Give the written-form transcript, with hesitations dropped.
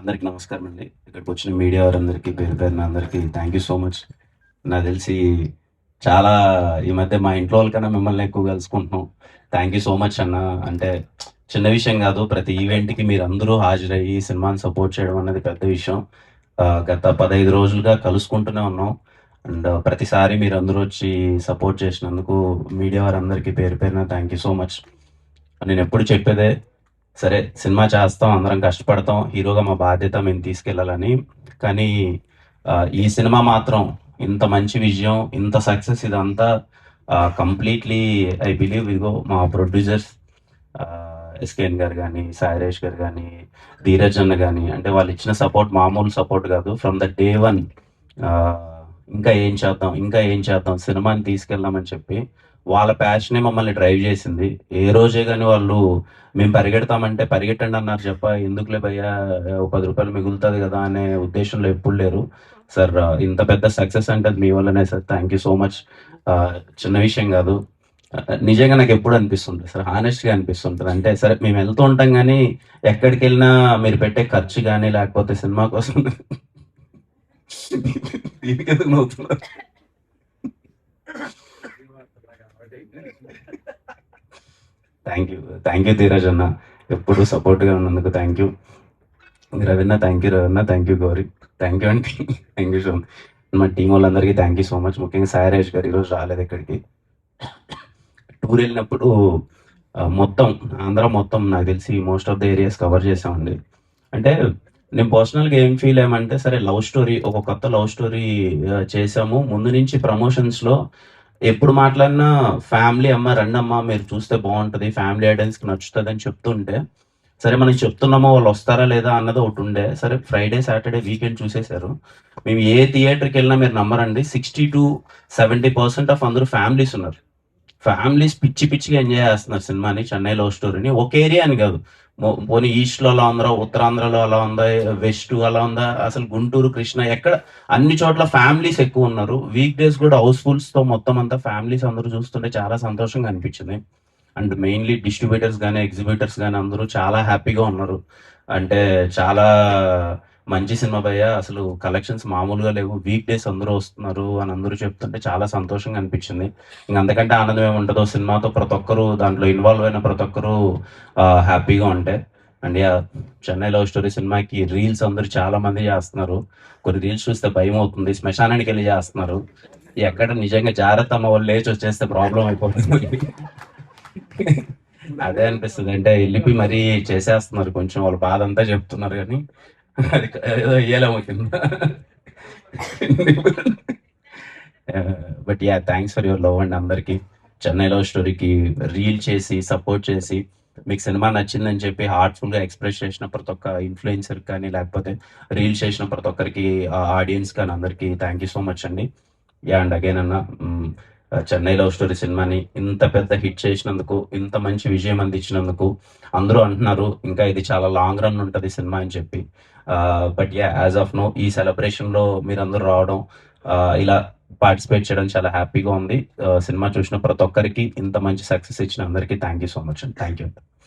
అందరికి నమస్కారం అండి. ఇక్కడికి వచ్చిన మీడియా వారందరికీ పేరు పేరున అందరికీ థ్యాంక్ యూ సో మచ్. నాకు తెలిసి చాలా ఈ మధ్య మా ఇంట్లో వాళ్ళకన్నా మిమ్మల్ని ఎక్కువ కలుసుకుంటున్నాం. థ్యాంక్ యూ సో మచ్ అన్న. అంటే చిన్న విషయం కాదు. ప్రతి ఈవెంట్‌కి మీరందరూ హాజరయ్యి సినిమాని సపోర్ట్ చేయడం అన్నది పెద్ద విషయం. గత 15 రోజులుగా కలుసుకుంటూనే ఉన్నాం. అండ్ ప్రతిసారి మీరందరూ వచ్చి సపోర్ట్ చేసినందుకు మీడియా వారందరికీ పేరు పేరున థ్యాంక్ యూ సో మచ్. నేనెప్పుడు చెప్పేదే, సరే సినిమా చేస్తాం, అందరం కష్టపడతాం, హీరోగా మా బాధ్యత మేము తీసుకెళ్ళాలని. కానీ ఈ సినిమా మాత్రం ఇంత మంచి విజయం, ఇంత సక్సెస్ ఇదంతా కంప్లీట్‌లీ ఐ బిలీవ్ ఇదిగో మా ప్రొడ్యూసర్స్ ఎస్‌కేఎన్ గారు గానీ, సాయిరేష్ గారు గానీ, ధీరజ్ అన్న గానీ, అంటే వాళ్ళిచ్చిన సపోర్ట్ మామూలు సపోర్ట్ కాదు. ఫ్రమ్ ద డే వన్ ఇంకా ఏం చేద్దాం, ఇంకా ఏం చేద్దాం, సినిమాని తీసుకెళ్దామని చెప్పి వాళ్ళ ప్యాషనే మమ్మల్ని డ్రైవ్ చేసింది. ఏ రోజే గాని వాళ్ళు మేము పరిగెడతామంటే పరిగెట్టండి అన్నారు చెప్ప, ఎందుకులే భయ్యా ఓ రూ. 10 మిగులుతది కదా అనే ఉద్దేశంలో ఎప్పుడు లేరు. సార్ ఇంత పెద్ద సక్సెస్ అంటే అది మీ వల్లనే sir. Thank you so much. చిన్న విషయం కాదు. నిజంగా నాకెప్పుడు అనిపిస్తుంటది సార్. హానెస్ట్‌గా అనిపిస్తుంటది. అంటే సరే మేము వెళ్తూ ఉంటాం గానీ, ఎక్కడికెళ్ళినా మీరు పెట్టే ఖర్చు గాని, లేకపోతే సినిమా కోసం దీనికెందుకు నవ్వుతున్నారు? Thank you. Thank you Dheeraj అన్న. ఎప్పుడు సపోర్ట్‌గా ఉన్నందుకు thank you. Raveena thank you Raveena. Thank you Gauri. Thank you అండి. Thank you so much. మా టీమ్ వాళ్ళందరికీ థ్యాంక్ యూ సో మచ్. ముఖ్యంగా సాయిరాజ్ గారు ఈరోజు రాలేదు ఇక్కడికి. టూర్ వెళ్ళినప్పుడు మొత్తం ఆంధ్ర మొత్తం నాకు తెలిసి most of the areas cover చేసామండి. అంటే నేను పర్సనల్‌గా ఏం ఫీల్ అయ్యామంటే, సరే లవ్ స్టోరీ, ఒక కొత్త లవ్ స్టోరీ చేసాము. ముందు నుంచి ప్రమోషన్స్‌లో ఎప్పుడు మాట్లాడినా ఫ్యామిలీ అమ్మ రండమ్మా మీరు చూస్తే బావుంటది. ఫ్యామిలీ ఆడియన్స్‌కి నచ్చుతదని చెప్తుంటే, సరే మనం చెప్తున్నామో వాళ్ళు వస్తారా లేదా అన్నది ఒకటుండే. సరే ఫ్రైడే, సాటర్డే వీకెండ్ చూసేసారు. మేము ఏ థియేటర్‌కెళ్ళినా మీరు నమ్మరండి 60-70% ఆఫ్ అందరూ ఫ్యామిలీస్ ఉన్నారు. ఫ్యామిలీస్ పిచ్చి పిచ్చిగా ఎంజాయ్ చేస్తున్నారు సినిమాని. 'చెన్నై లవ్ స్టోరీని'. ఒక ఏరియా అని కాదు. పోనీ ఈస్ట్‌లో అలా ఉందా? ఉత్తరాంధ్రలో అలా ఉందా? వెస్ట్ అలా ఉందా? అసలు గుంటూరు, కృష్ణా ఎక్కడ అన్ని చోట్ల ఫ్యామిలీస్ ఎక్కువున్నారు. వీక్ డేస్ కూడా హౌస్‌ఫుల్స్‌తో మొత్తం అంతా ఫ్యామిలీస్ అందరూ చూస్తుంటే చాలా సంతోషంగా అనిపించింది. అండ్ మెయిన్‌లీ డిస్ట్రిబ్యూటర్స్ గాని, ఎగ్జిబిటర్స్ గాని అందరూ చాలా హ్యాపీగా ఉన్నారు. అంటే చాలా మంచి సినిమా భయ్యా! అసలు కలెక్షన్స్ మామూలుగా లేవు. వీక్ డేస్ అందరూ వస్తున్నారు అని అందరూ చెప్తుంటే చాలా సంతోషంగా అనిపించింది. ఇంక అంతకంటే ఆనందం ఏముంటదో, సినిమాతో ప్రతి ఒక్కరు దాంట్లో ఇన్వాల్వ్ అయిన ప్రతి ఒక్కరు హ్యాపీగా ఉంటే. And yeah! 'Chennai love story' సినిమాకి రీల్స్ అందరూ చాలా మంది చేస్తున్నారు. కొన్ని రీల్స్ చూస్తే భయమవుతుంది. శ్మశానానికెళ్ళి చేస్తున్నారు. ఎక్కడ నిజంగా జాగ్రత్తమ్మ వాళ్ళు లేచి వచ్చేస్తే ప్రాబ్లమ్ అయిపోతుంది. అదే అనిపిస్తది. అంటే ఎళ్ళిపోయి మరీ చేసేస్తున్నారు. కొంచెం వాళ్ళ బాధంతా చెప్తున్నారు గానీ, అది ఏదో ఎయ్యలేము కింద. But yeah! Thanks for your love అండి అందరికి. 'చెన్నై లవ్ స్టోరీకి' రీల్ చేసి, సపోర్ట్ చేసి, మీకు సినిమా నచ్చిందని చెప్పి హార్ట్‌ఫుల్‌గా ఎక్స్‌ప్రెస్ చేసిన ప్రతి ఒక్క ఇన్‌ఫ్లుయెన్సర్‌కి కానీ, లేకపోతే రీల్స్ చేసిన ప్రతి ఒక్కరికి, ఆడియన్స్ కానీ అందరికీ థాంక్ యూ సో మచ్ అండి. యాహ్! అండ్ అగైన్ అన్న, 'చెన్నై లవ్ స్టోరీ' సినిమాని ఇంత పెద్ద హిట్ చేసినందుకు, ఇంత మంచి విజయం అందించినందుకు, అందరూ అంటున్నారు ఇంకా ఇది చాలా లాంగ్ రన్ ఉంటది సినిమా అని చెప్పి. But yeah! As of now ఈ సెలబ్రేషన్‌లో మీరందరూ రావడం, ఇలా పార్టిసిపేట్ చేయడం చాలా హ్యాపీగా ఉంది. సినిమా చూసిన ప్రతి ఒక్కరికి, ఇంత మంచి సక్సెస్ ఇచ్చిన అందరికీ థ్యాంక్ యూ సో మచ్ అండి. Thank you.